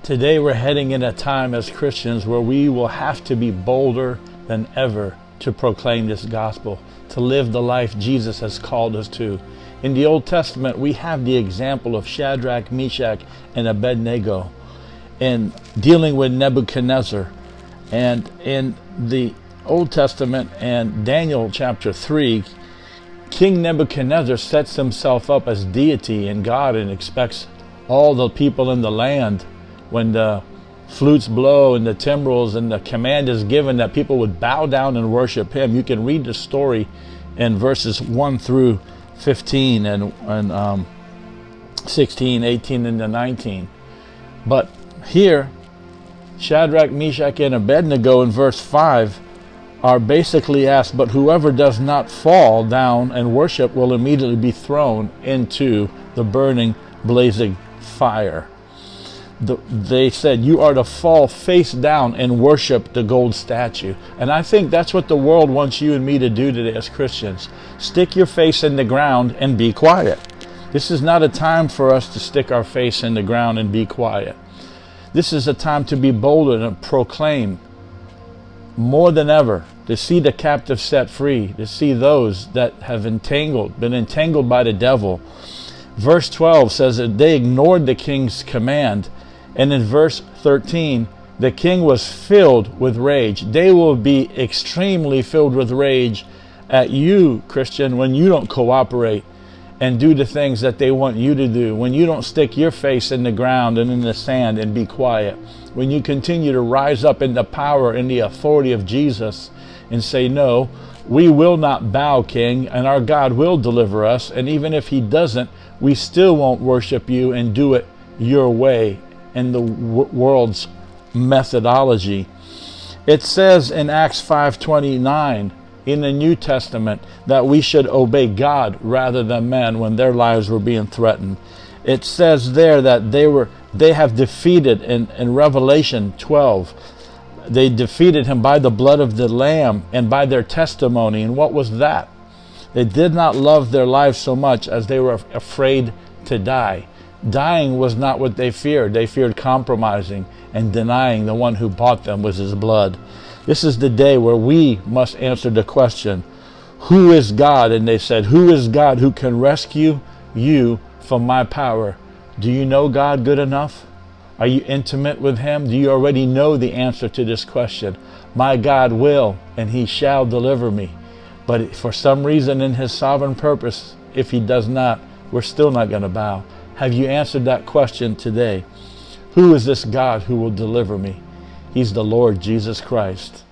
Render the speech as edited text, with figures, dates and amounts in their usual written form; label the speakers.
Speaker 1: Today we're heading in a time as Christians where we will have to be bolder than ever to proclaim this gospel, to live the life Jesus has called us to. In the Old Testament, we have the example of Shadrach, Meshach, and Abednego in dealing with Nebuchadnezzar. And in the Old Testament and Daniel chapter 3, King Nebuchadnezzar sets himself up as deity and God and expects all the people in the land, when the flutes blow and the timbrels and the command is given, that people would bow down and worship him. You can read the story in verses 1 through 15 and 16, 18, and 19. But here, Shadrach, Meshach, and Abednego in verse 5 are basically asked, but whoever does not fall down and worship will immediately be thrown into the burning, blazing fire. They said, you are to fall face down and worship the gold statue. And I think that's what the world wants you and me to do today as Christians. Stick your face in the ground and be quiet. This is not a time for us to stick our face in the ground and be quiet. This is a time to be bolder and proclaim more than ever, to see the captive set free, to see those that have been entangled by the devil. Verse 12 says that they ignored the king's command. And in verse 13, the king was filled with rage. They will be extremely filled with rage at you, Christian, when you don't cooperate and do the things that they want you to do, when you don't stick your face in the ground and in the sand and be quiet, when you continue to rise up in the power and the authority of Jesus and say, no, we will not bow, King, and our God will deliver us. And even if he doesn't, we still won't worship you and do it your way in the world's methodology. It says in Acts 5:29 in the New Testament that we should obey God rather than men when their lives were being threatened. It says there that they have defeated in Revelation 12. They defeated him by the blood of the Lamb and by their testimony. And what was that? They did not love their lives so much as they were afraid to die. Dying was not what they feared. They feared compromising and denying the one who bought them with his blood. This is the day where we must answer the question, who is God? And they said, who is God who can rescue you from my power? Do you know God good enough? Are you intimate with him? Do you already know the answer to this question? My God will, and he shall deliver me. But for some reason in his sovereign purpose, if he does not, we're still not going to bow. Have you answered that question today? Who is this God who will deliver me? He's the Lord Jesus Christ.